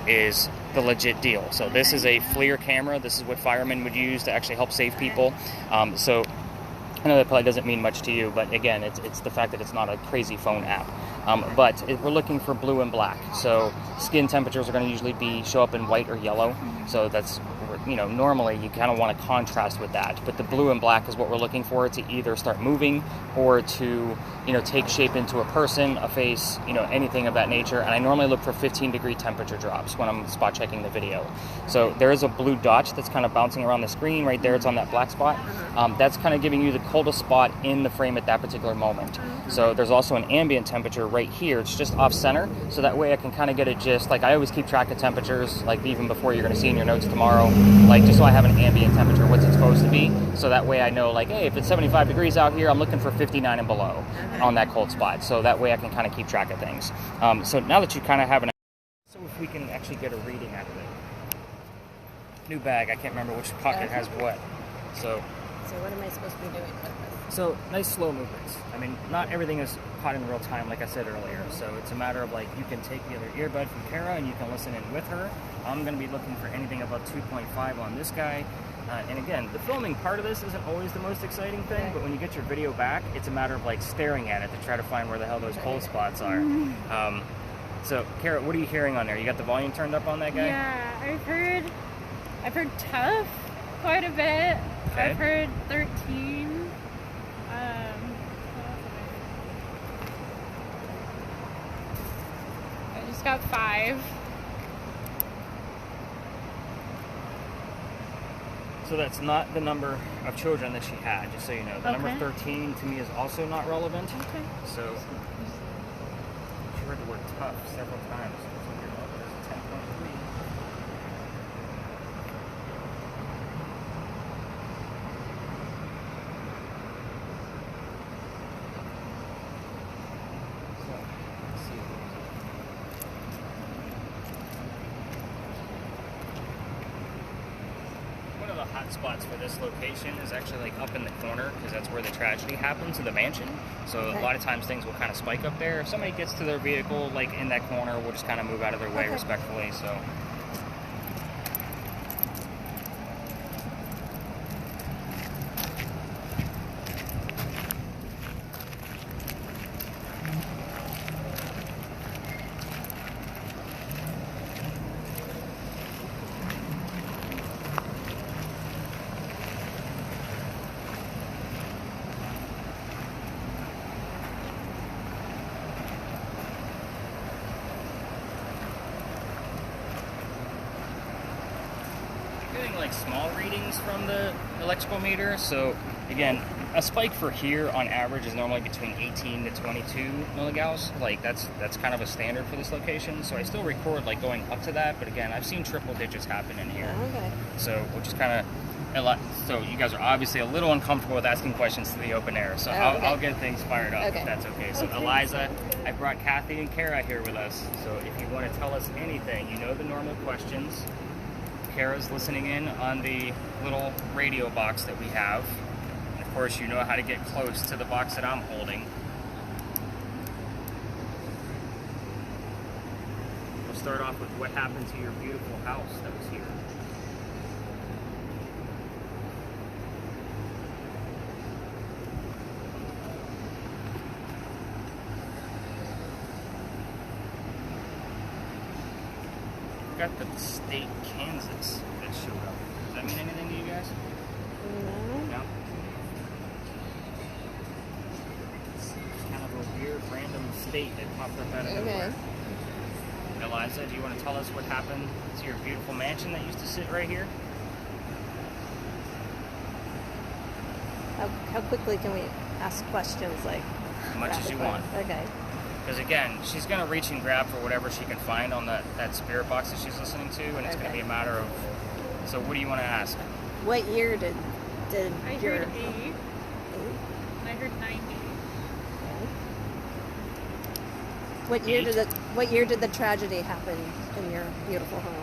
is the legit deal. So this is a FLIR camera. This is what firemen would use to actually help save people. So I know that probably doesn't mean much to you, but again, it's the fact that it's not a crazy phone app. But we're looking for blue and black. So skin temperatures are going to usually show up in white or yellow. So that's, normally you kind of want to contrast with that. But the blue and black is what we're looking for to either start moving or to, take shape into a person, a face, anything of that nature. And I normally look for 15-degree temperature drops when I'm spot checking the video. So there is a blue dot that's kind of bouncing around the screen right there. It's on that black spot. That's kind of giving you the coldest spot in the frame at that particular moment. So there's also an ambient temperature right here. It's just off center. So that way I can kind of get a gist. Like I always keep track of temperatures, like even before you're going to see in your notes tomorrow, like just so I have an ambient temperature, what's it supposed to be. So that way I know, like, hey, if it's 75 degrees out here, I'm looking for 59 and below on that cold spot. So that way I can kind of keep track of things. So now that you kind of have an, so if we can actually get a reading out of it. New bag, I can't remember which pocket has what. So what am I supposed to be doing with this? So nice slow movements. I mean, not everything is caught in real time, like I said earlier. So it's a matter of like, you can take the other earbud from Kara and you can listen in with her. I'm going to be looking for anything above 2.5 on this guy. And again, the filming part of this isn't always the most exciting thing, but when you get your video back, it's a matter of like staring at it to try to find where the hell those cold spots are. So Kara, what are you hearing on there? You got the volume turned up on that guy? Yeah, I've heard tough quite a bit. Okay. I've heard 13. I just got 5. So that's not the number of children that she had, just so you know. The number 13 to me is also not relevant. Okay. So she heard the word tough several times. There's a 10.3. Hot spots for this location is actually like up in the corner, because that's where the tragedy happened to the mansion. So a lot of times things will kind of spike up there. If somebody gets to their vehicle like in that corner, we'll just kind of move out of their way respectfully. So like small readings from the electrical meter. So again, a spike for here on average is normally between 18 to 22 milligauss. Like that's kind of a standard for this location. So I still record like going up to that, but again, I've seen triple digits happen in here. Okay. So which is kind of a lot. So you guys are obviously a little uncomfortable with asking questions to the open air. So I'll get things fired up if that's okay. So Eliza, I brought Kathy and Kara here with us. So if you want to tell us anything, you know the normal questions. Kara's listening in on the little radio box that we have. And of course, you know how to get close to the box that I'm holding. We'll start off with what happened to your beautiful house that was here. Got the state Kansas that showed up. Does that mean anything to you guys? No. It's kind of a weird random state that popped up out of nowhere. Eliza, do you want to tell us what happened to your beautiful mansion that used to sit right here? How quickly can we ask questions like? As much as you want. Okay. Because again, she's going to reach and grab for whatever she can find on that spirit box that she's listening to, and it's going to be a matter of, so what do you want to ask? What year did I your... heard 8. I heard 90. What year did the tragedy happen in your beautiful home?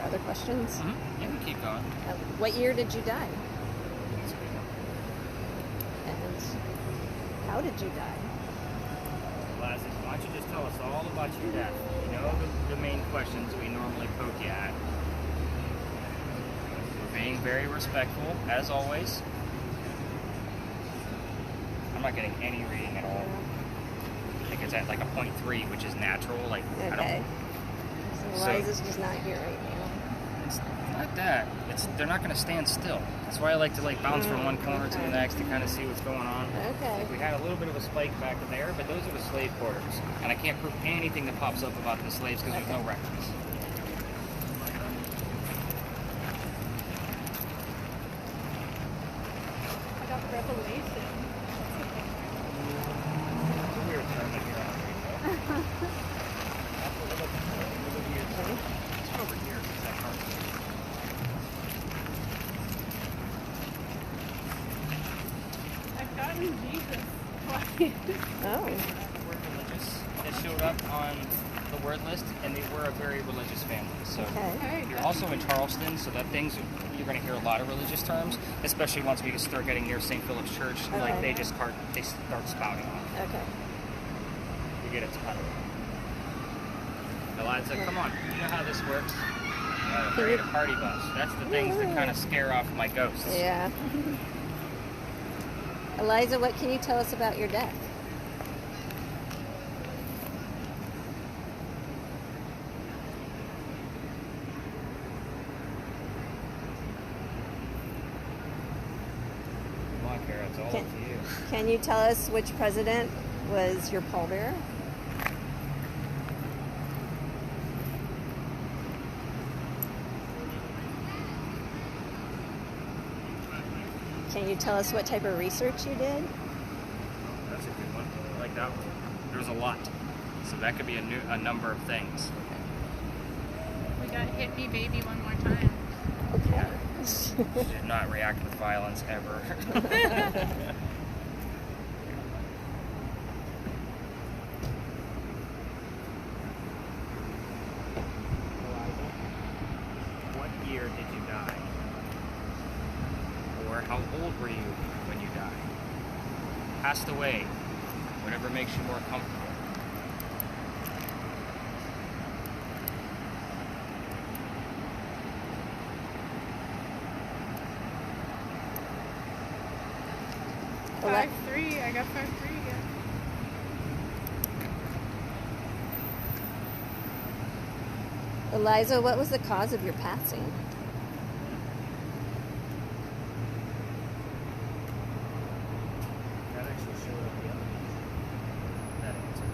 Other questions. questions? You can keep going. What year did you die? And how did you die? Lazarus, why don't you just tell us all about your death? You know the main questions we normally poke you at. We're being very respectful, as always. I'm not getting any reading at all. I think it's at like a 0.3, which is natural. Like, Okay. So Eliza's just not here right now. It's not that. They're not going to stand still. That's why I like to like bounce from one corner to the next to kind of see what's going on. Okay. Like we had a little bit of a spike back there, but those are the slave quarters, and I can't prove anything that pops up about the slaves because there's no records. I got revelation. It's a weird term that you're on radio. It's over here. It's that part. I've gotten Jesus twice. Oh. Word religious. It showed up on the word list, and they were a very religious family. So Okay. you're also in Charleston, so that you're going to hear a lot of religious terms, especially once we start getting near St. Philip's Church. Like Okay. they start spouting off. Okay. You get a ton. Eliza, come on. You know how this works. Create a party bus. That's the things that kind of scare off my ghosts. Yeah. Eliza, what can you tell us about your death? Come on, Kara. It's all up to you. Can you tell us which president was your pallbearer? Can you tell us what type of research you did? That's a good one. I like that one. There's a lot. So that could be a number of things. We got hit me baby one more time. Okay. Did not react with violence ever. What year did you die? Or how old were you when you died? Passed away. Whatever makes you more comfortable. Eli- 5'3". I got 5'3". Yeah. Eliza, what was the cause of your passing? That actually showed up the other that answer.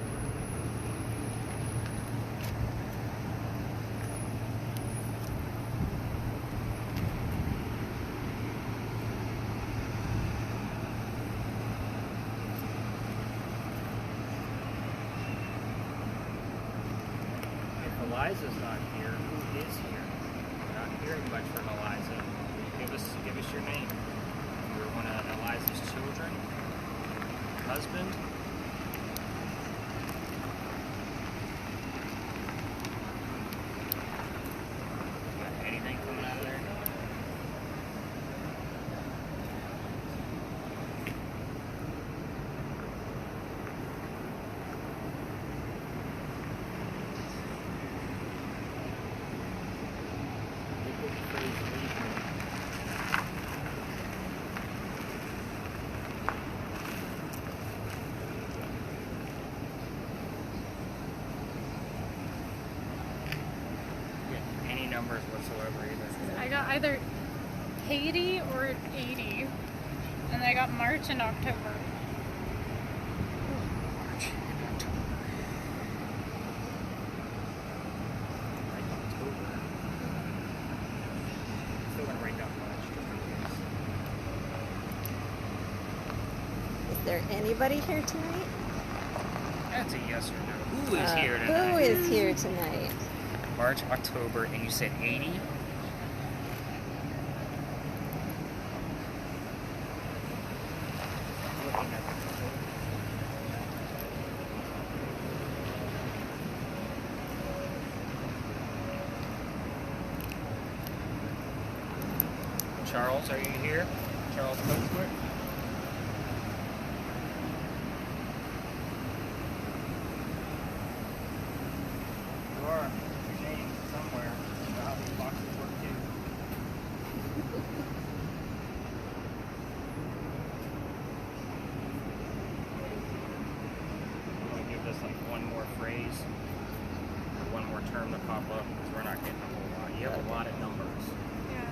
If Eliza's not here, who is here? We're not hearing much from Eliza. Give us your name. You're one of Eliza's children, husband. Got anything coming out of there? Any numbers whatsoever either. I got either Haiti or 80. And I got March and October. March and October. Like October. Still gonna write down March just in case. Is there anybody here tonight? That's a yes or no. Who is here tonight? Who is here tonight? March, October, and you said 80? Looking at Charles, are you here? Charles Coatsworth? You are. Your name somewhere. You know how these boxes work too. I'm going to give this like one more phrase or one more term to pop up because we're not getting a whole lot. You have a lot of numbers. Yeah.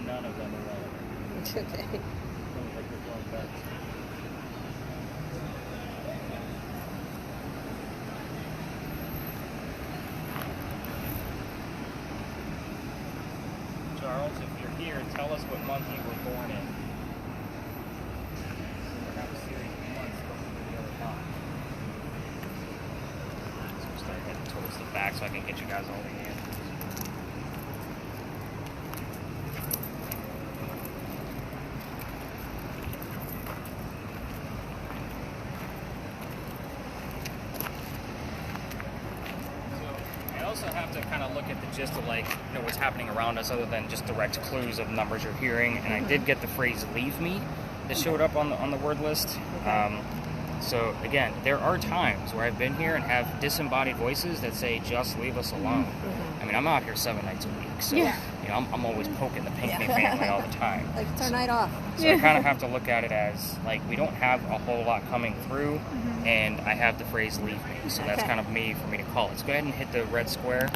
None of them are relevant. Okay. Sounds like you're going back. Charles, if you're here, tell us what month you were born in. We're have a series of months going through the other month. So we'll start heading towards the back so I can get you guys all the answers. I also have to kind of look at the gist of like, you know, what's happening around us other than just direct clues of numbers you're hearing. And I did get the phrase "leave me" that showed up on the word list. So again, there are times where I've been here and have disembodied voices that say, "Just leave us alone." I mean, I'm out here 7 nights a week, so Yeah. you know, I'm always poking the Pinkney family all the time. Like it's our night off. So I kind of have to look at it as like we don't have a whole lot coming through, and I have the phrase "leave me," so that's Okay. kind of me for me to call it. So go ahead and hit the red square.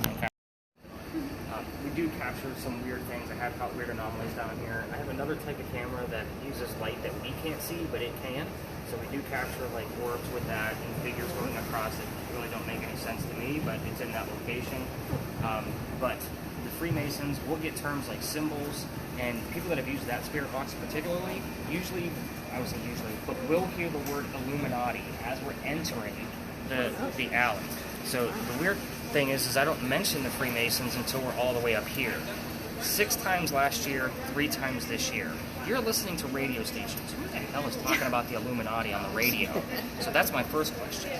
We do capture some weird things. I have caught weird anomalies down here. I have another type of camera that uses light that we can't see, but it can. So we do capture like orbs with that and figures going across that really don't make any sense to me, but it's in that location. But the Freemasons will get terms like symbols, and people that have used that spirit box particularly, usually, I would say usually, but will hear the word Illuminati as we're entering the alley. So the weird thing is I don't mention the Freemasons until we're all the way up here. 6 times last year, 3 times this year. You're listening to radio stations. Who the hell is talking about the Illuminati on the radio? So that's my first question.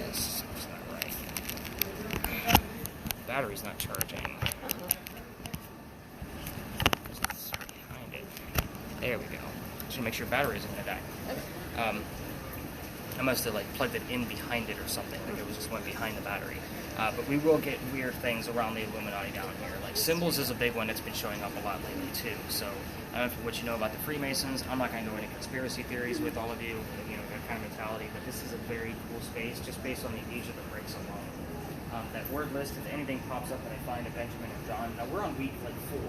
It's not right. Battery's not charging. It's behind it. There we go. Just to make sure battery isn't gonna die. I must have like plugged it in behind it or something. Like it was just went behind the battery. But we will get weird things around the Illuminati down here. Like symbols is a big one that's been showing up a lot lately too. So I don't know what you know about the Freemasons. I'm not going to go into conspiracy theories with all of you, you know, that kind of mentality. But this is a very cool space just based on the age of the bricks alone. That word list, if anything pops up and I find a Benjamin and John. Now we're on week like 4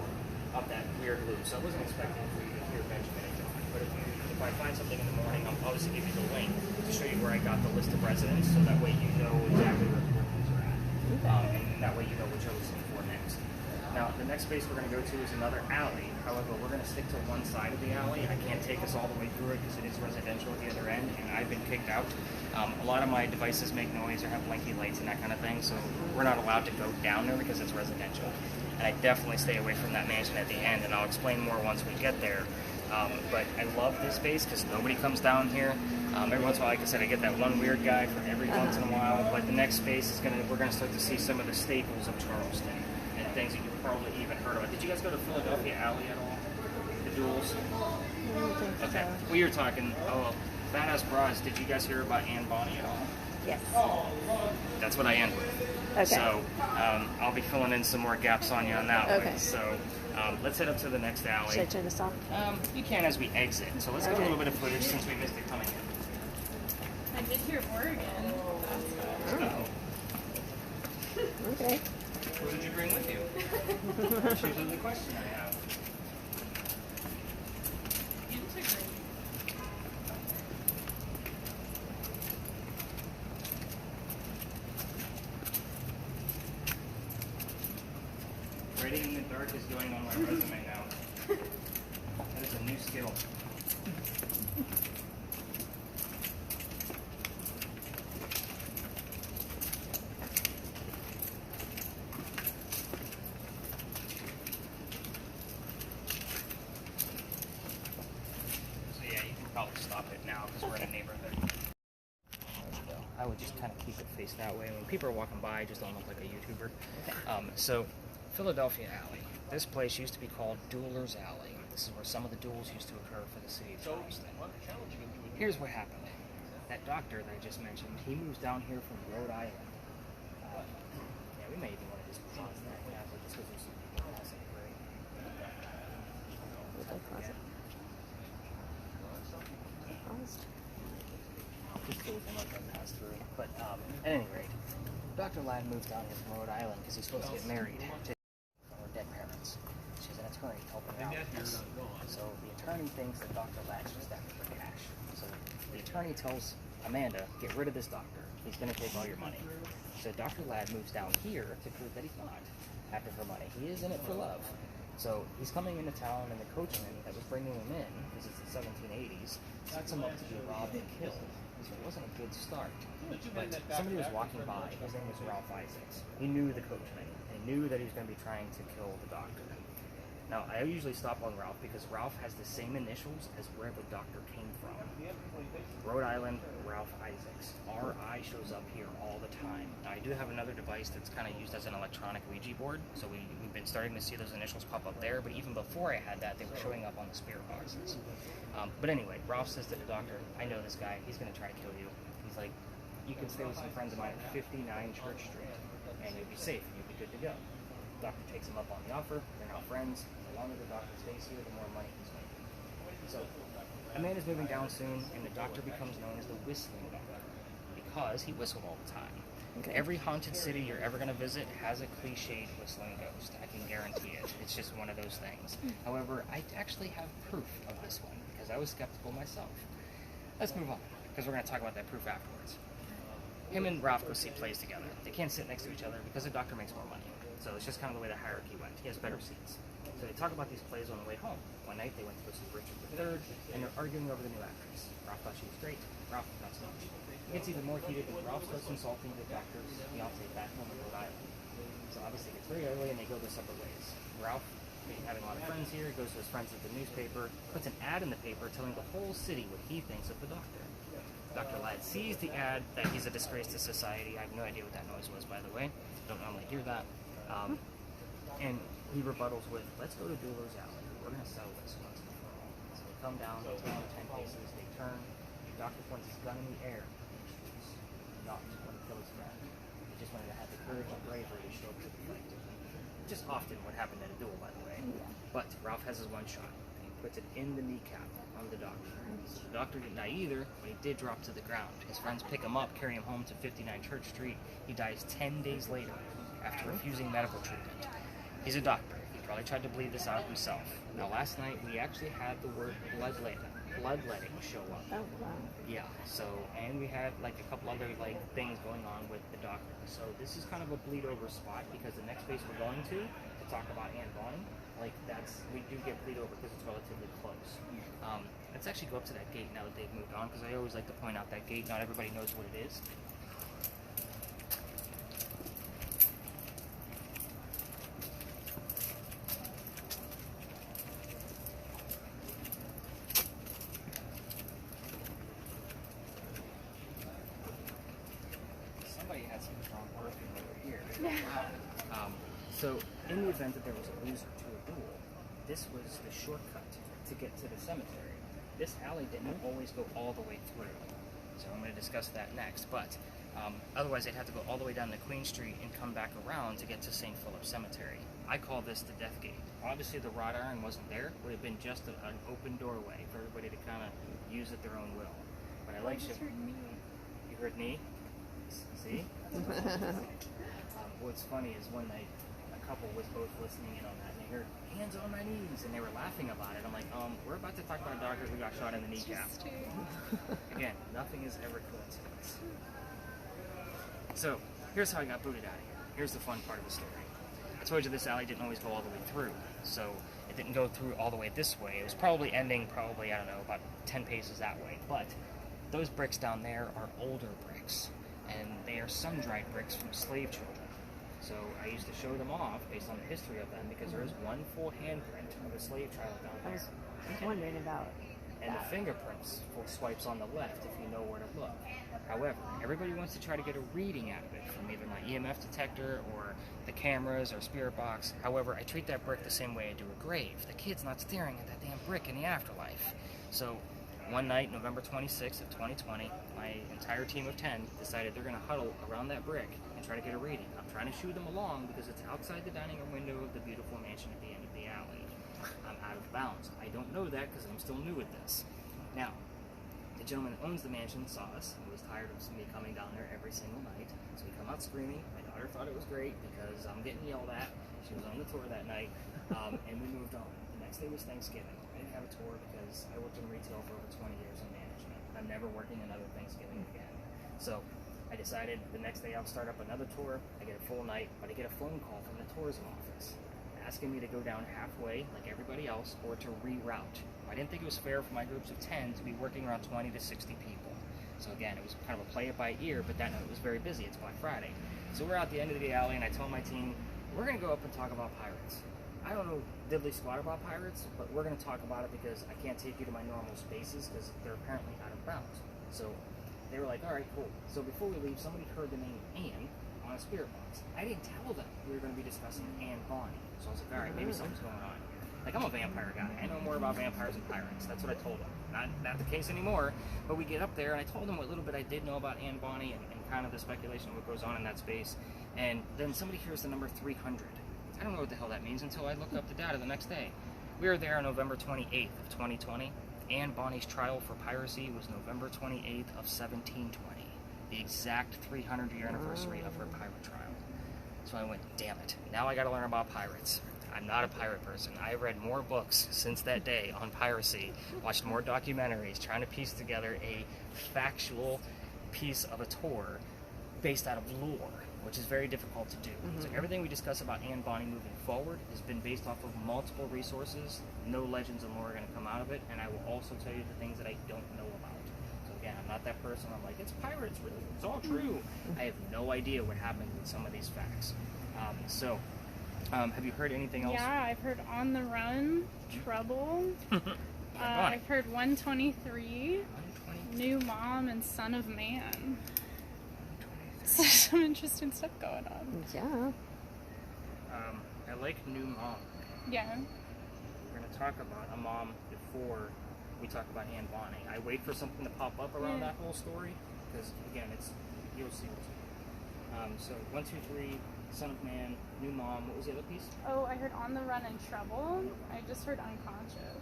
of that weird loop, so I wasn't expecting for you to hear Benjamin and John. But if I find something in the morning, I'll obviously give you the link to show you where I got the list of residents, so that way you know exactly where the workers are at. And that way you know what you're listening for next. Now, the next space we're going to go to is another alley. However, we're going to stick to one side of the alley. I can't take us all the way through it because it is residential at the other end, and I've been kicked out. A lot of my devices make noise or have blinky lights and that kind of thing, so we're not allowed to go down there because it's residential. And I definitely stay away from that mansion at the end, and I'll explain more once we get there. But I love this space because nobody comes down here. Every once in a while, like I said, I get that one weird guy for every once in a while. But the next space is we're gonna start to see some of the staples of Charleston and things that you've probably even heard about. Did you guys go to Philadelphia Alley at all? The duels? I don't think so. Okay. We were talking. Badass Bras. Did you guys hear about Anne Bonny at all? Yes. That's what I end with. Okay. So I'll be filling in some more gaps on you on that Okay. one. So let's head up to the next alley. Should I turn this off? You can as we exit. So let's get a Okay. little bit of footage since we missed it coming in. I did hear Oregon. Oh. Okay. What did you bring with you? That's usually the question I have. Integrate. Writing in the dark is going on my resume now. That is a new skill. So yeah, you can probably stop it now because we're in a neighborhood. There we go. I would just kind of keep it faced that way. When people are walking by, just don't look like a YouTuber. So Philadelphia Alley. This place used to be called Duelers Alley. This is where some of the duels used to occur for the city of Charleston. Here's what happened. That doctor that I just mentioned, he moves down here from Rhode Island. Yeah, we may even want to just pause that now, just because there's some people passing through. With the closet. Paused. Just so we can let them pass through. But at any rate, Dr. Ladd moved down here from Rhode Island because he's supposed to get married to her dead parents. She's an attorney helping out with this. So the attorney thinks that Dr. Ladd's just after for cash. So the attorney tells Amanda, get rid of this doctor. He's going to take all your money. So Dr. Ladd moves down here to prove that he's not after her money. He is in it for love. So he's coming into town, and the coachman that was bringing him in, because it's the 1780s, sets him up to be robbed and killed. So it wasn't a good start. But somebody was walking by. His name was Ralph Isaacs. He knew the coachman. And he knew that he was going to be trying to kill the doctor. Now, I usually stop on Ralph because Ralph has the same initials as where the doctor came from. Rhode Island, Ralph Isaacs. RI shows up here all the time. Now, I do have another device that's kind of used as an electronic Ouija board, so we've been starting to see those initials pop up there, but even before I had that, they were showing up on the spirit boxes. But anyway, Ralph says to the doctor, I know this guy, he's going to try to kill you. He's like, you can stay with some friends of mine at 59 Church Street, and you'll be safe, and you'll be good to go. The doctor takes him up on the offer, they're now friends. The longer the doctor stays here, the more money he's making. So, Amanda's moving down soon, and the doctor becomes known as the Whistling Doctor because he whistled all the time. Okay. Every haunted city you're ever going to visit has a cliched whistling ghost. I can guarantee it. It's just one of those things. However, I actually have proof of this one because I was skeptical myself. Let's move on because we're going to talk about that proof afterwards. Him and Ralph go see plays together. They can't sit next to each other because the doctor makes more money. So it's just kind of the way the hierarchy went. He has better seats. So they talk about these plays on the way home. One night they went to go see Richard III, and they're arguing over the new actress. Ralph thought she was great. Ralph, not so much. It gets even more heated when Ralph starts insulting the doctor's fiance back home in Rhode Island. So obviously it's very early, and they go their separate ways. Ralph, being having a lot of friends here, goes to his friends at the newspaper, puts an ad in the paper telling the whole city what he thinks of the doctor. Dr. Ladd sees the ad that he's a disgrace to society. I have no idea what that noise was, by the way. Don't normally hear that. And he rebuttals with, let's go to Duelers Alley. We're going to settle this once and for all. So they come down, they turn 10 paces, they turn. The doctor points his gun in the air. Not want to kill his friend. He just wanted to have the courage and bravery to show up to the fight. Which is often what happened at a duel, by the way. But Ralph has his one shot. And he puts it in the kneecap on the doctor. So the doctor didn't die either, but he did drop to the ground. His friends pick him up, carry him home to 59 Church Street. He dies 10 days later after refusing medical treatment. He's a doctor. He probably tried to bleed this out himself. Now, last night we actually had the word bloodletting show up. Oh, wow. Yeah. So, and we had like a couple other things going on with the doctor. So this is kind of a bleed over spot because the next place we're going to talk about Anne Bonny, we do get bleed over because it's relatively close. Let's actually go up to that gate now that they've moved on because I always like to point out that gate. Not everybody knows what it is. Somebody had some strong perfume over here. So, in the event that there was a loser to a duel, this was the shortcut to get to the cemetery. This alley didn't always go all the way through, so I'm going to discuss that next. But otherwise, they'd have to go all the way down to Queen Street and come back around to get to St. Philip Cemetery. I call this the Death Gate. Obviously, the wrought iron wasn't there; it would have been just an open doorway for everybody to kind of use at their own will. But I like just heard me. You heard me? See? What's funny is one night a couple was both listening in on that and they heard hands on my knees and they were laughing about it. I'm like, we're about to talk about a doctor who got shot in the kneecap. Again, nothing is ever coincidence. So, here's how I got booted out of here. Here's the fun part of the story. I told you this alley didn't always go all the way through. So, it didn't go through all the way this way. It was probably ending I don't know, about 10 paces that way. But those bricks down there are older bricks. And they are sun-dried bricks from slave children. So I used to show them off based on the history of them because there is one full handprint of a slave child down I there. was wondering about and the fingerprints for swipes on the left if you know where to look. However, everybody wants to try to get a reading out of it from either my EMF detector or the cameras or spirit box. However, I treat that brick the same way I do a grave. The kid's not staring at that damn brick in the afterlife. So one night, November 26th of 2020, my entire team of 10 decided they're going to huddle around that brick and try to get a reading. I'm trying to shoo them along because it's outside the dining room window of the beautiful mansion at the end of the alley. I'm out of bounds. I don't know that because I'm still new at this. Now, the gentleman that owns the mansion saw us and was tired of me coming down there every single night. So we come out screaming. My daughter thought it was great because I'm getting yelled at. She was on the tour that night, and we moved on. The next day was Thanksgiving. I didn't have a tour because I worked in retail for over 20 years in management. I'm never working another Thanksgiving again. So I decided the next day I'll start up another tour. I get a full night, but I get a phone call from the tourism office asking me to go down halfway like everybody else or to reroute. I didn't think it was fair for my groups of 10 to be working around 20 to 60 people. So again, it was kind of a play it by ear, but that night it was very busy. It's Black Friday. So we're out the end of the alley and I told my team, we're going to go up and talk about pirates. I don't know diddly squat about pirates, but we're going to talk about it because I can't take you to my normal spaces because they're apparently out of bounds. So they were like, all right, cool. So before we leave, somebody heard the name Anne on a spirit box. I didn't tell them we were going to be discussing Anne Bonny. So I was like, all right, maybe something's going on. Like, I'm a vampire guy. I know more about vampires and pirates. That's what I told them. Not the case anymore, but we get up there, and I told them what little bit I did know about Anne Bonny and kind of the speculation of what goes on in that space. And then somebody hears the number 300. I don't know what the hell that means until I look up the data the next day. We were there on November 28th of 2020. Anne Bonny's trial for piracy was November 28th of 1720, the exact 300-year anniversary of her pirate trial. So I went, damn it, now I gotta learn about pirates. I'm not a pirate person. I read more books since that day on piracy, watched more documentaries, trying to piece together a factual piece of a tour based out of lore, which is very difficult to do. So everything we discuss about Anne Bonny moving forward has been based off of multiple resources. No legends and lore are going to come out of it, and I will also tell you the things that I don't know about. So again, I'm not that person. I'm like, it's pirates, really. It's all true. I have no idea what happened with some of these facts. Have you heard anything else? Yeah, I've heard On the Run, Trouble. I've heard 123, 120. New Mom, and Son of Man. So some interesting stuff going on. Yeah. I like New Mom. Yeah. We're going to talk about a mom before we talk about Anne Bonny. I wait for something to pop up around that whole story because, again, you'll see what's going on. So 123, Son of Man, New Mom. What was the other piece? Oh, I heard On the Run and Trouble. I just heard Unconscious.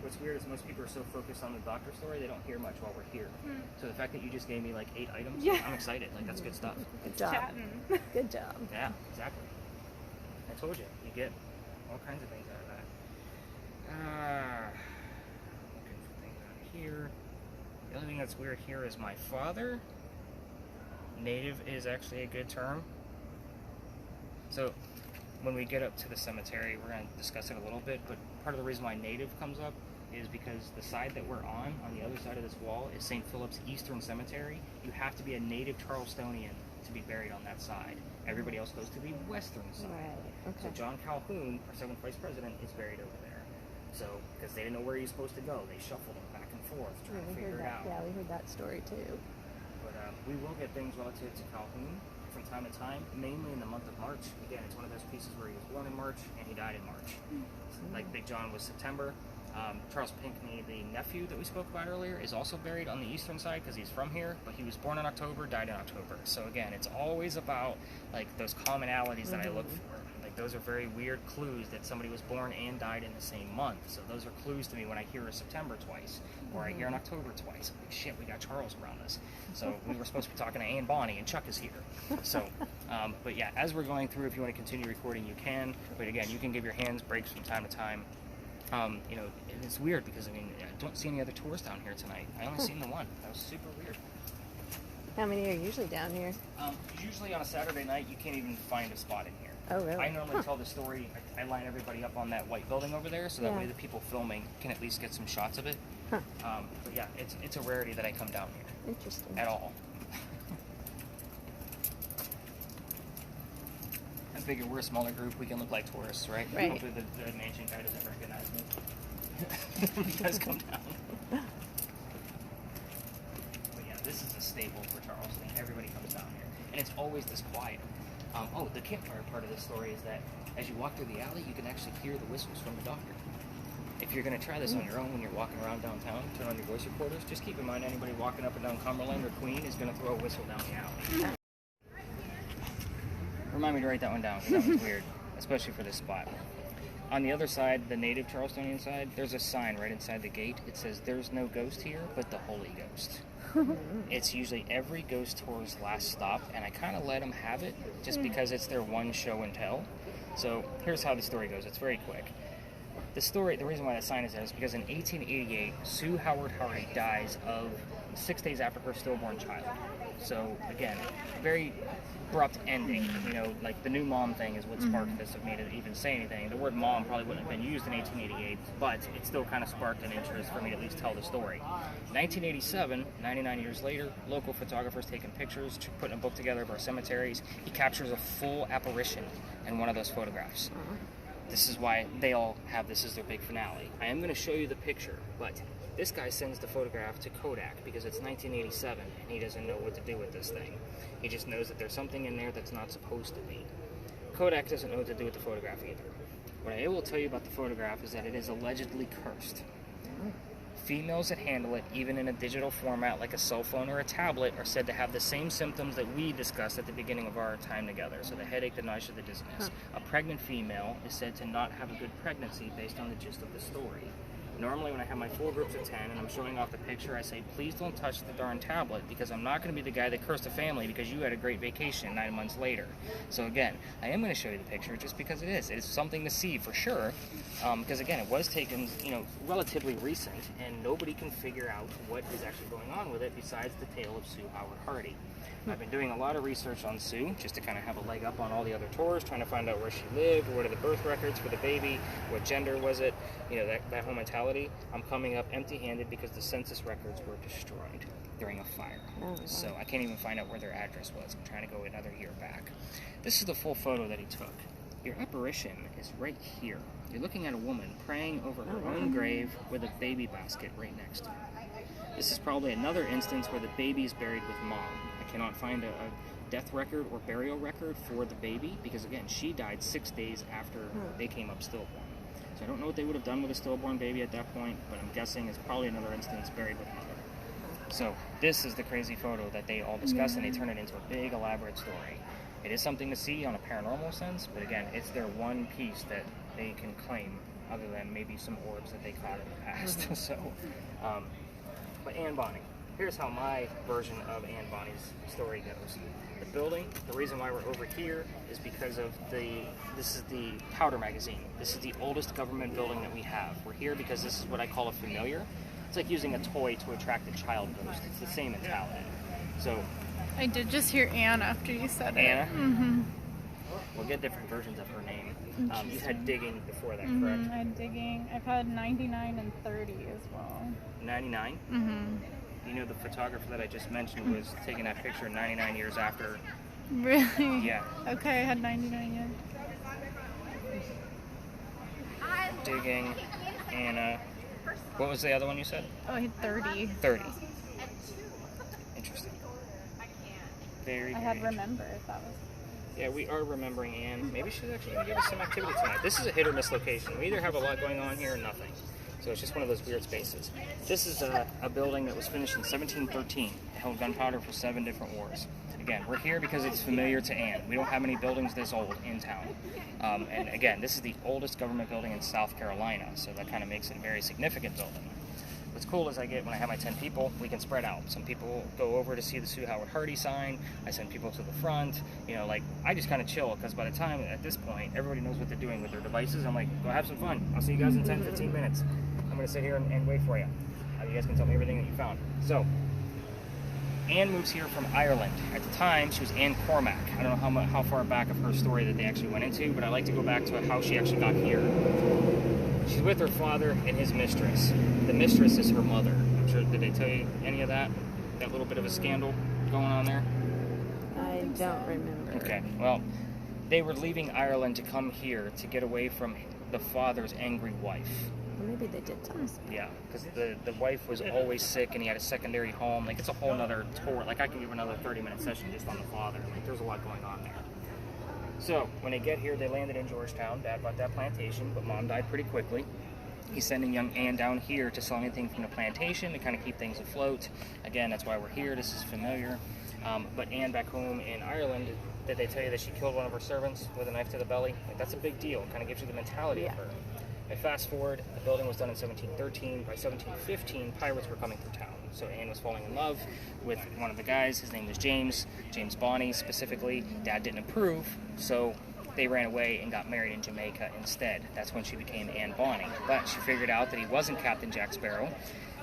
What's weird is most people are so focused on the doctor story, they don't hear much while we're here. So the fact that you just gave me like 8 items, I'm excited. Like, that's good stuff. Good job. Chatting. Good job. Yeah, exactly. I told you, you get all kinds of things out of that. Looking for things out here. The only thing that's weird here is my father. Native is actually a good term. So when we get up to the cemetery, we're going to discuss it a little bit, but part of the reason why native comes up is because the side that we're on the other side of this wall, is St. Philip's Eastern Cemetery. You have to be a native Charlestonian to be buried on that side. Everybody else goes to the western side. Right. Okay. So John Calhoun, our 7th Vice President, is buried over there. So, because they didn't know where he was supposed to go, they shuffled him back and forth, trying to figure it out. Yeah, we heard that story too. But we will get things relative to Calhoun from time to time, mainly in the month of March. Again, it's one of those pieces where he was born in March and he died in March. Like Big John was September. Charles Pinckney, the nephew that we spoke about earlier, is also buried on the eastern side because he's from here, but he was born in October, died in October. So again, it's always about like those commonalities that I look for. Like, those are very weird clues that somebody was born and died in the same month. So those are clues to me when I hear a September twice or I hear an October twice. I'm like, shit, we got Charles around us. So we were supposed to be talking to Anne Bonny and Chuck is here. So, but yeah, as we're going through, if you want to continue recording, you can. But again, you can give your hands breaks from time to time. You know, and it's weird because, I mean, I don't see any other tours down here tonight. I only seen the one. That was super weird. How many are usually down here? Usually on a Saturday night, you can't even find a spot in here. Oh, really? I normally tell the story, I line everybody up on that white building over there, so that way the people filming can at least get some shots of it. Huh. But yeah, it's a rarity that I come down here. Interesting. At all. And figure we're a smaller group, we can look like tourists, right? Right. Hopefully the mansion guy doesn't recognize me. You guys come down. But yeah, this is a staple for Charleston. Everybody comes down here. And it's always this quiet. The campfire part of this story is that as you walk through the alley, you can actually hear the whistles from the doctor. If you're going to try this on your own when you're walking around downtown, turn on your voice recorders, just keep in mind anybody walking up and down Cumberland or Queen is going to throw a whistle down the alley. Remind me to write that one down, because that one's weird, especially for this spot. On the other side, the native Charlestonian side, there's a sign right inside the gate. It says, "There's no ghost here, but the Holy Ghost." It's usually every ghost tour's last stop, and I kind of let them have it, just because it's their one show and tell. So here's how the story goes. It's very quick. The reason why that sign is there is because in 1888, Sue Howard Hardy dies of 6 days after her stillborn child. So again, very abrupt ending. You know, like the new mom thing is what sparked this of me to even say anything. The word mom probably wouldn't have been used in 1888, but it still kind of sparked an interest for me to at least tell the story. 1987, 99 years later, local photographers taking pictures, putting a book together of our cemeteries. He captures a full apparition in one of those photographs. This is why they all have this as their big finale. I am going to show you the picture, but this guy sends the photograph to Kodak because it's 1987 and he doesn't know what to do with this thing. He just knows that there's something in there that's not supposed to be. Kodak doesn't know what to do with the photograph either. What I will tell you about the photograph is that it is allegedly cursed. Females that handle it, even in a digital format like a cell phone or a tablet, are said to have the same symptoms that we discussed at the beginning of our time together. So the headache, the nausea, the dizziness. A pregnant female is said to not have a good pregnancy based on the gist of the story. Normally when I have my full groups of 10 and I'm showing off the picture, I say, please don't touch the darn tablet because I'm not going to be the guy that cursed a family because you had a great vacation 9 months later. So again, I am going to show you the picture just because it is. It is something to see for sure. Because again, it was taken, relatively recent and nobody can figure out what is actually going on with it besides the tale of Sue Howard Hardy. I've been doing a lot of research on Sue, just to kind of have a leg up on all the other tours, trying to find out where she lived, what are the birth records for the baby, what gender was it, that whole mentality. I'm coming up empty-handed because the census records were destroyed during a fire. So I can't even find out where their address was. I'm trying to go another year back. This is the full photo that he took. Your apparition is right here. You're looking at a woman praying over her own grave with a baby basket right next to her. This is probably another instance where the baby is buried with mom. I cannot find a death record or burial record for the baby because, again, she died 6 days after they came up stillborn. So I don't know what they would have done with a stillborn baby at that point, but I'm guessing it's probably another instance buried with mother. So this is the crazy photo that they all discuss, and they turn it into a big, elaborate story. It is something to see on a paranormal sense, but again, it's their one piece that they can claim other than maybe some orbs that they caught in the past. But Anne Bonny. Here's how my version of Anne Bonny's story goes. The building, the reason why we're over here is because of this is the Powder magazine. This is the oldest government building that we have. We're here because this is what I call a familiar. It's like using a toy to attract a child ghost. It's the same mentality. So I did just hear Anne after you said it. Anna? Mm-hmm. We'll get different versions of her name. You had digging before that, correct? I had digging. I've had 99 and 30 as well. 99? Mm-hmm. The photographer that I just mentioned was taking that picture 99 years after. Really? Yeah. Okay, I had 99 yet. Digging, Anna. What was the other one you said? Oh, I had 30. 30. Interesting. Very, I had remember if that was. Yeah, we are remembering Anne. Maybe she's actually going to give us some activity tonight. This is a hit or miss location. We either have a lot going on here or nothing. So it's just one of those weird spaces. This is a building that was finished in 1713. It held gunpowder for 7 different wars. Again, we're here because it's familiar to Anne. We don't have many buildings this old in town. And again, this is the oldest government building in South Carolina, so that kind of makes it a very significant building. What's cool is when I have my 10 people, we can spread out. Some people go over to see the Sue Howard Hardy sign. I send people to the front. I just kind of chill because by the time, at this point, everybody knows what they're doing with their devices. I'm like, go have some fun. I'll see you guys in 10, 15 minutes. I'm going to sit here and wait for you. You guys can tell me everything that you found. So, Anne moves here from Ireland. At the time, she was Anne Cormack. I don't know how far back of her story that they actually went into, but I like to go back to how she actually got here. She's with her father and his mistress. The mistress is her mother. I'm sure, did they tell you any of that? That little bit of a scandal going on there? I don't remember. Okay, well, They were leaving Ireland to come here to get away from the father's angry wife. Well, maybe they did tell us. Yeah, because the wife was always sick, and he had a secondary home. Like, it's a whole other tour. Like, I could give another 30-minute session just on the father. Like, there's a lot going on there. So, when they get here, they landed in Georgetown. Dad bought that plantation, but Mom died pretty quickly. He's sending young Anne down here to sell anything from the plantation to kind of keep things afloat. Again, that's why we're here. This is familiar. But Anne back home in Ireland, did they tell you that she killed one of her servants with a knife to the belly? Like, that's a big deal. It kind of gives you the mentality of her. And fast forward, the building was done in 1713. By 1715, pirates were coming through town. So Anne was falling in love with one of the guys. His name was James Bonney specifically. Dad didn't approve, so they ran away and got married in Jamaica instead. That's when she became Anne Bonny. But she figured out that he wasn't Captain Jack Sparrow,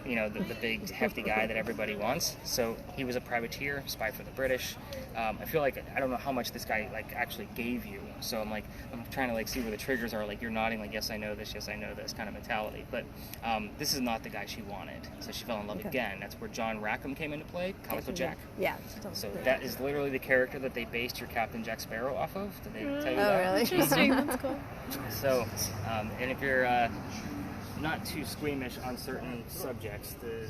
you know, the big hefty guy that everybody wants. So he was a privateer, spy for the British. I feel like I don't know how much this guy like actually gave you. So I'm trying to like see where the triggers are. Like, you're nodding like, yes I know this kind of mentality. But this is not the guy she wanted. So she fell in love again. That's where John Rackham came into play, Calico Jack. Yeah. So that is literally the character that they based your Captain Jack Sparrow off of. Did they tell you Oh, that? really? Interesting. That's cool. So, and if you're not too squeamish on certain subjects, the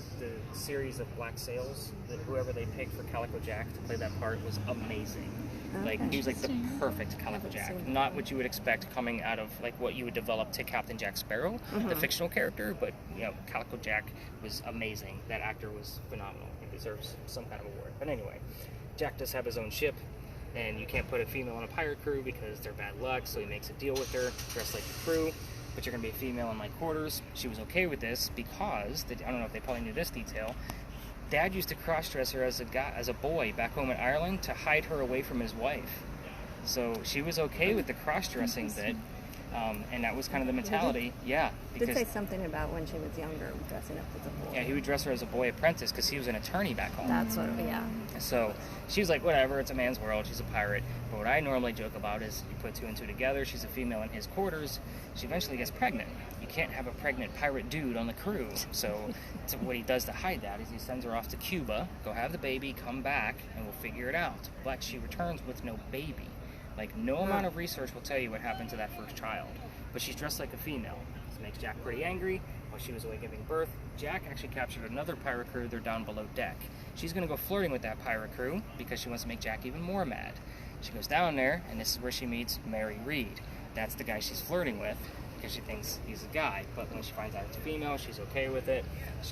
series of Black Sails, that whoever they picked for Calico Jack to play that part was amazing. Like, he was like the perfect Calico Jack. Not what you would expect coming out of like what you would develop to Captain Jack Sparrow, the fictional character, but you know, Calico Jack was amazing. That actor was phenomenal. He deserves some kind of award. But anyway, Jack does have his own ship, and you can't put a female on a pirate crew because they're bad luck, so he makes a deal with her, dressed like the crew, but you're going to be a female in my quarters. She was okay with this because, I don't know if they probably knew this detail, Dad used to cross-dress her as a boy back home in Ireland to hide her away from his wife. So she was okay with the cross-dressing bit, and that was kind of the mentality. Yeah, Did say something about when she was younger, dressing up as a boy. yeah, he would dress her as a boy apprentice because he was an attorney back home. That's what, yeah. So she was like, whatever, it's a man's world, she's a pirate. But what I normally joke about is you put two and two together, she's a female in his quarters, she eventually gets pregnant. You can't have a pregnant pirate dude on the crew. So what he does to hide that is he sends her off to Cuba, go have the baby, come back, and we'll figure it out. But she returns with no baby. Like, no amount of research will tell you what happened to that first child. But she's dressed like a female. This makes Jack pretty angry. While she was away giving birth, Jack actually captured another pirate crew. They're down below deck. She's going to go flirting with that pirate crew because she wants to make Jack even more mad. She goes down there, and this is where she meets Mary Read. That's the guy she's flirting with because she thinks he's a guy. But when she finds out it's a female, she's okay with it.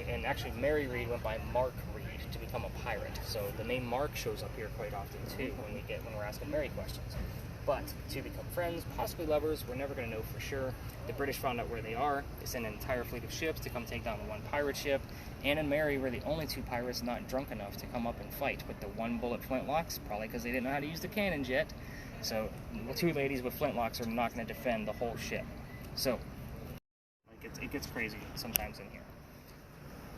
And actually, Mary Read went by Mark Read to become a pirate. So the name Mark shows up here quite often too when we're asking Mary questions. But to become friends, possibly lovers, we're never going to know for sure. The British found out where they are. They sent an entire fleet of ships to come take down the one pirate ship. Anne and Mary were the only two pirates not drunk enough to come up and fight with the one bullet flintlocks, probably because they didn't know how to use the cannons yet. So the two ladies with flintlocks are not going to defend the whole ship. So like it gets crazy sometimes in here.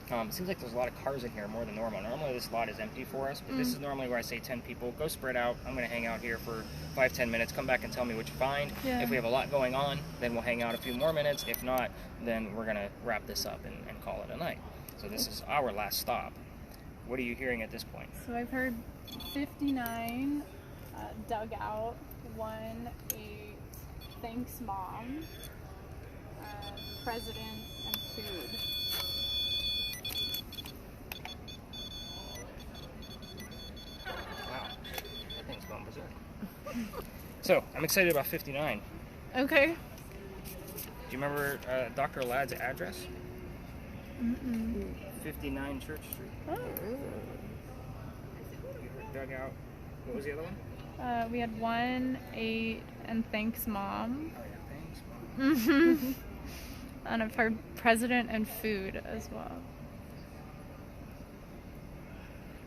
It seems like there's a lot of cars in here more than normal. Normally this lot is empty for us, but this is normally where I say 10 people. Go spread out. I'm going to hang out here for 5-10 minutes. Come back and tell me what you find. Yeah. If we have a lot going on, then we'll hang out a few more minutes. If not, then we're going to wrap this up and call it a night. So this is our last stop. What are you hearing at this point? So I've heard 59, dugout, 1-8, thanks mom, president, and food. Wow, that thing's going berserk. So I'm excited about 59. Okay. Do you remember Dr. Ladd's address? 59 Church Street. Oh. You heard dugout. What was the other one? We had 1-8 and thanks mom. Oh yeah, thanks. Mm-hmm. And I've heard president and food as well.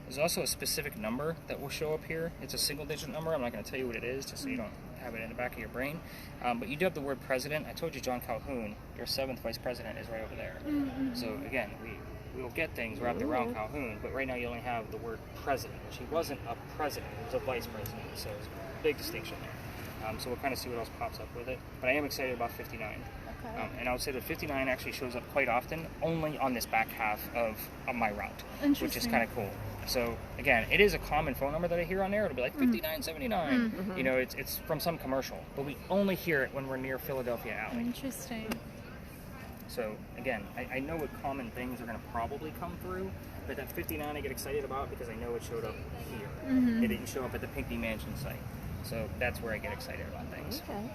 There's also a specific number that will show up here. It's a single-digit number. I'm not going to tell you what it is, just so you don't have it in the back of your brain. But you do have the word president. I told you John Calhoun, your 7th vice president, is right over there. Mm-hmm. So again, we will get things wrapped around Calhoun, but right now you only have the word president, which he wasn't a president, he was a vice president, so there's a big distinction there. So we'll kind of see what else pops up with it. But I am excited about 59. Okay. And I would say that 59 actually shows up quite often, only on this back half of my route, which is Interesting. kind of cool. So again, it is a common phone number that I hear on there. It'll be like 5979. Mm-hmm. You know, it's from some commercial, but we only hear it when we're near Philadelphia Alley. Interesting. So again, I know what common things are going to probably come through, but that 59 I get excited about because I know it showed up here. It didn't show up at the Pinckney Mansion site. So that's where I get excited about things. Okay.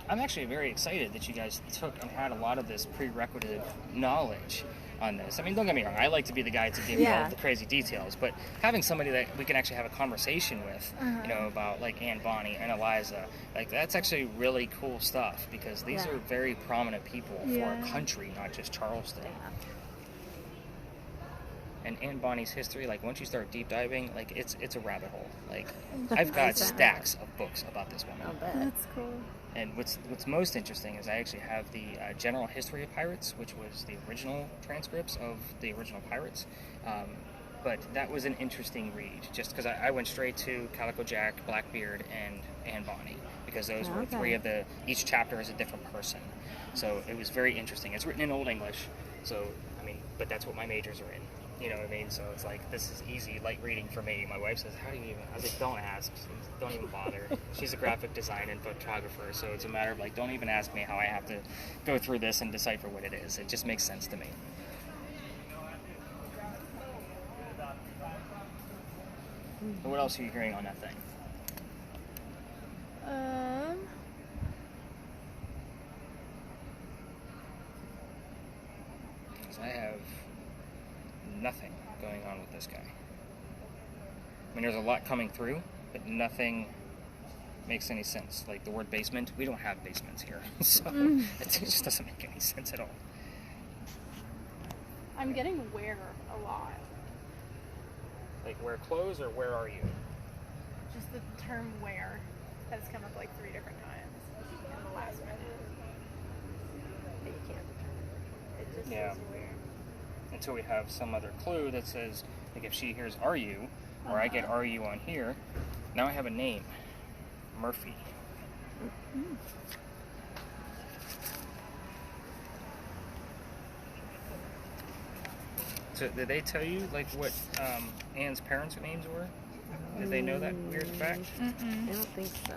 I'm actually very excited that you guys took and had a lot of this prerequisite knowledge on this. I mean, don't get me wrong, I like to be the guy to give you all of the crazy details, but having somebody that we can actually have a conversation with, you know, about like Anne Bonny and Eliza, like that's actually really cool stuff because these are very prominent people for our country, not just Charleston. Yeah. And Anne Bonny's history, like once you start deep diving, like it's a rabbit hole. Like I've got stacks of books about this woman. I'll bet. That's cool. And what's most interesting is I actually have the General History of Pirates, which was the original transcripts of the original pirates. But that was an interesting read, just because I went straight to Calico Jack, Blackbeard, and Anne Bonny, because those were three of the. Each chapter is a different person, so it was very interesting. It's written in Old English, so I mean, but that's what my majors are in. You know what I mean? So it's like, this is easy, light reading for me. My wife says, how do you even... I was like, don't ask. Don't even bother. She's a graphic designer and photographer, so it's a matter of like, don't even ask me how I have to go through this and decipher what it is. It just makes sense to me. But what else are you hearing on that thing? Because I have nothing going on with this guy. I mean, there's a lot coming through, but nothing makes any sense. Like the word basement, we don't have basements here, so it just doesn't make any sense at all. I'm getting where a lot. Like, wear clothes or where are you? Just the term where has come up like 3 different times in the last minute. But you can't determine. It just Yeah. says where. Until we have some other clue that says, like if she hears "are you," or I get "are you" on here, now I have a name, Murphy. So did they tell you like what Anne's parents' names were? Did they know that weird fact? I don't think so.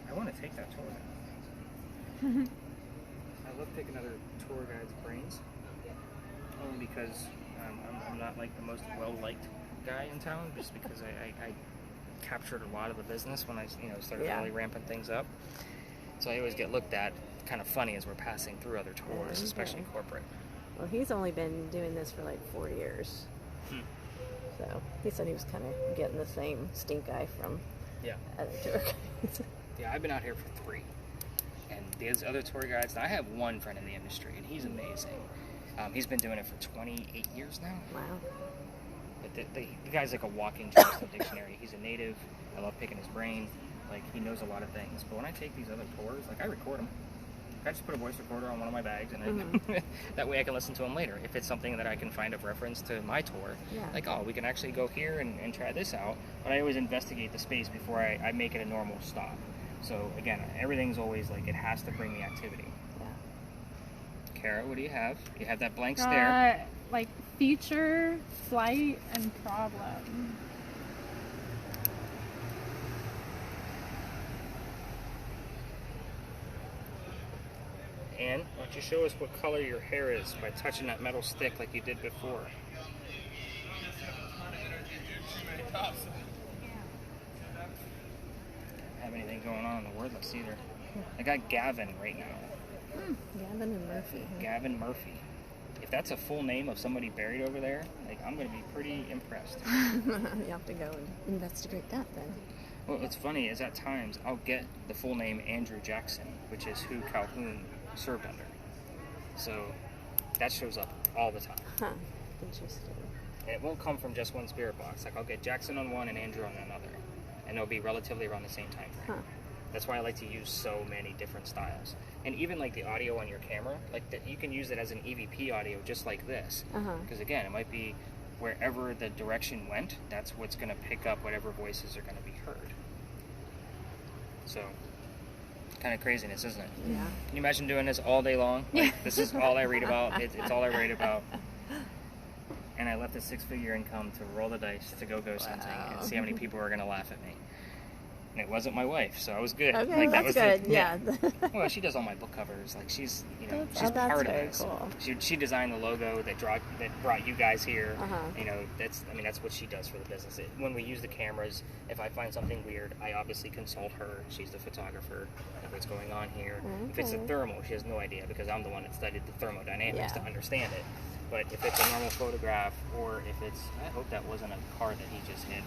I want to take that tour. I love taking other tour guides' brains, only because I'm not like the most well-liked guy in town, just because I captured a lot of the business when I started really ramping things up. So I always get looked at kind of funny as we're passing through other tours, especially corporate. Well, he's only been doing this for like 4 years. So he said he was kind of getting the same stink eye from other tour guides. Yeah, I've been out here for 3. And these other tour guides, I have one friend in the industry, and he's amazing. He's been doing it for 28 years now. Wow. But the guy's like a walking Charleston dictionary. He's a native. I love picking his brain. Like, he knows a lot of things. But when I take these other tours, like, I record them. I just put a voice recorder on one of my bags, and that way I can listen to them later. If it's something that I can find of reference to my tour, like, oh, we can actually go here and try this out. But I always investigate the space before I make it a normal stop. So, again, everything's always like, it has to bring the activity. Yeah. Kara, what do you have? You have that blank stare. Like feature, flight, and problem. Anne, why don't you show us what color your hair is by touching that metal stick like you did before? Have anything going on in the wordless either. I got Gavin right now. Gavin and Murphy. Gavin Murphy. If that's a full name of somebody buried over there, like, I'm going to be pretty impressed. You have to go and investigate that then. Well, what's funny is at times I'll get the full name Andrew Jackson, which is who Calhoun served under. So that shows up all the time. Huh. Interesting. And it won't come from just one spirit box. Like, I'll get Jackson on one and Andrew on another. And they'll be relatively around the same time frame. Huh. That's why I like to use so many different styles. And even like the audio on your camera, like that, you can use it as an EVP audio just like this. Because again, it might be wherever the direction went, that's what's going to pick up whatever voices are going to be heard. So kind of craziness, isn't it? Yeah. Can you imagine doing this all day long? Like, this is all I read about. It's all I read about. And I left a 6-figure income to roll the dice to go ghost hunting and see how many people were going to laugh at me. And it wasn't my wife, so I was good. Okay, like, that's good. Yeah. Well, she does all my book covers. Like, she's, you know, That's- she's oh, that's part of very this. cool. She designed the logo that brought you guys here. Uh-huh. You know, that's what she does for the business. When we use the cameras, if I find something weird, I obviously consult her. She's the photographer of what's going on here. If it's a Okay. thermal, she has no idea because I'm the one that studied the thermodynamics Yeah. to understand it. But if it's a normal photograph, or if it's, I hope that wasn't a car that he just hit.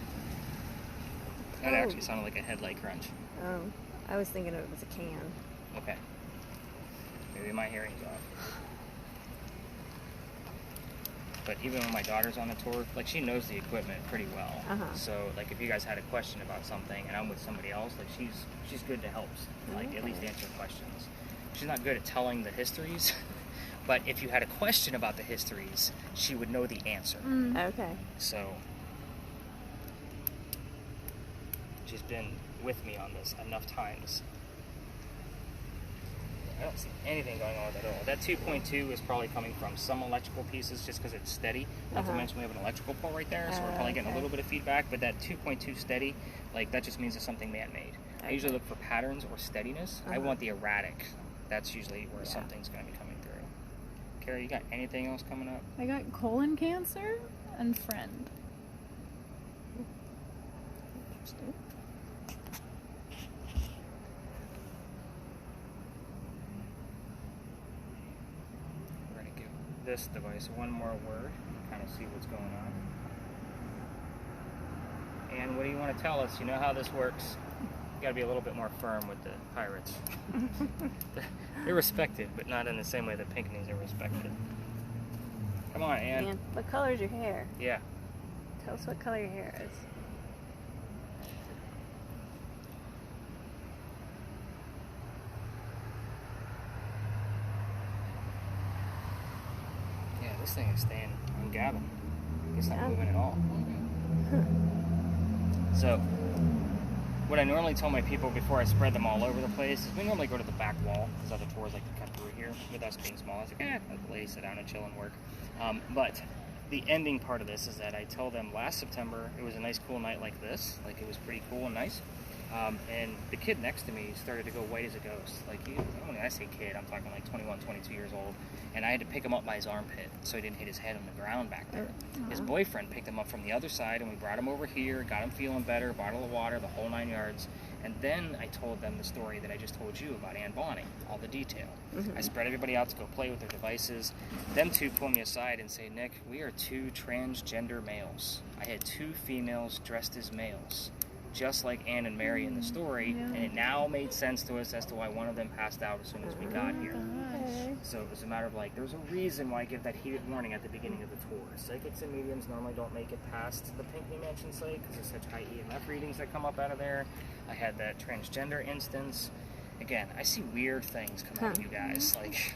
That Oh. actually sounded like a headlight crunch. Oh, I was thinking it was a can. Okay. Maybe my hearing's off. But even when my daughter's on the tour, like, she knows the equipment pretty well. Uh-huh. So, like, if you guys had a question about something and I'm with somebody else, like, she's good to help, like, at least answer questions. She's not good at telling the histories, but if you had a question about the histories, she would know the answer. Okay. So, she's been with me on this enough times. I don't see anything going on with it at all. That 2.2 is probably coming from some electrical pieces just because it's steady. Not to mention we have an electrical port right there, so we're probably getting a little bit of feedback. But that 2.2 steady, like, that just means it's something man-made. I usually look for patterns or steadiness. I want the erratic. That's usually where something's going to be coming through. Carrie, you got anything else coming up? I got colon cancer and friend. Interesting. We're going to give this device one more word, kind of see what's going on. And what do you want to tell us? You know how this works. You got to be a little bit more firm with the pirates. They're respected, but not in the same way that Pinckneys are respected. Come on, Ann. And what color is your hair? Yeah. Tell us what color your hair is. Yeah, this thing is staying on Gavin. It's not Yeah. moving at all. So, what I normally tell my people before I spread them all over the place is we normally go to the back wall because other tours like to cut through here. With us being small, I was like, let the lady sit down and chill and work. But the ending part of this is that I tell them last September it was a nice cool night like this, like it was pretty cool and nice. And the kid next to me started to go white as a ghost. Like, when I say kid, I'm talking like 21, 22 years old. And I had to pick him up by his armpit so he didn't hit his head on the ground back there. His boyfriend picked him up from the other side, and we brought him over here, got him feeling better, bottle of water, the whole 9 yards. And then I told them the story that I just told you about Ann Bonny, all the detail. I spread everybody out to go play with their devices. Them two pull me aside and say, Nick, we are 2 transgender males. I had 2 females dressed as males, just like Ann and Mary in the story, and it now made sense to us as to why one of them passed out as soon as we got here. Okay. So it was a matter of like, there's a reason why I give that heated warning at the beginning of the tour. Psychics and mediums normally don't make it past the Pinckney Mansion site because there's such high EMF readings that come up out of there. I had that transgender instance. Again, I see weird things come out of you guys. Like,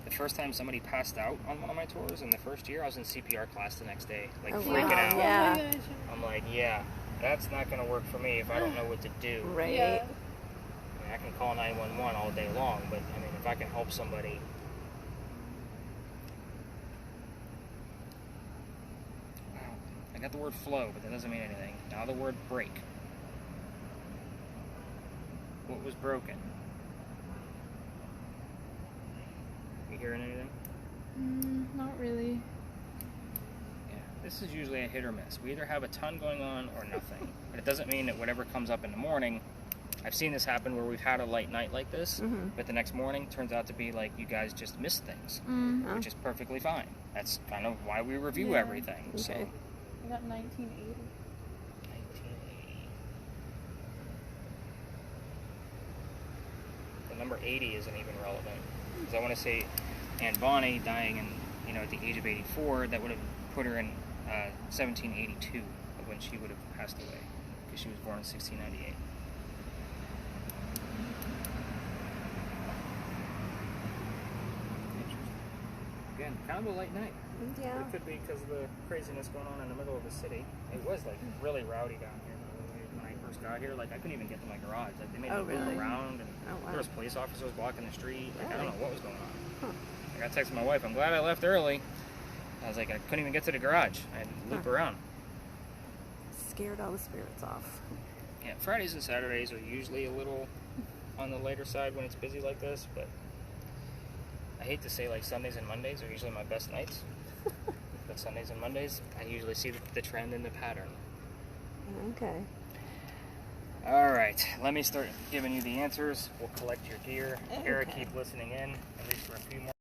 the first time somebody passed out on one of my tours in the first year, I was in CPR class the next day, like freaking out. Yeah. Oh my gosh. I'm like, yeah, that's not going to work for me if I don't know what to do. Right. Yeah. I mean, I can call 911 all day long, but I mean, if I can help somebody. Wow. I got the word flow, but that doesn't mean anything. Now the word break. What was broken? You hearing anything? Not really. Yeah. This is usually a hit or miss. We either have a ton going on or nothing. But it doesn't mean that whatever comes up in the morning. I've seen this happen where we've had a light night like this, but the next morning turns out to be like you guys just missed things, which is perfectly fine. That's kind of why we review everything. So, Okay. I got 1980. 1980. The number 80 isn't even relevant because I want to say Ann Bonny dying in, at the age of 84. That would have put her in 1782 when she would have passed away because she was born in 1698. Again, kind of a light night. Yeah. It could be because of the craziness going on in the middle of the city. It was like really rowdy down here when I first got here, like I couldn't even get to my garage. Like they made Oh, me move really? around, and Oh, wow. there was police officers blocking the street. Like I Really? don't know what was going on. Huh. Like, I texted my wife, I'm glad I left early. I was like, I couldn't even get to the garage. I had to loop around. Scared all the spirits off. Yeah, Fridays and Saturdays are usually a little on the later side when it's busy like this, but I hate to say like Sundays and Mondays are usually my best nights. But Sundays and Mondays, I usually see the trend and the pattern. Okay. All right, let me start giving you the answers. We'll collect your gear. Okay. Eric, keep listening in, at least for a few more.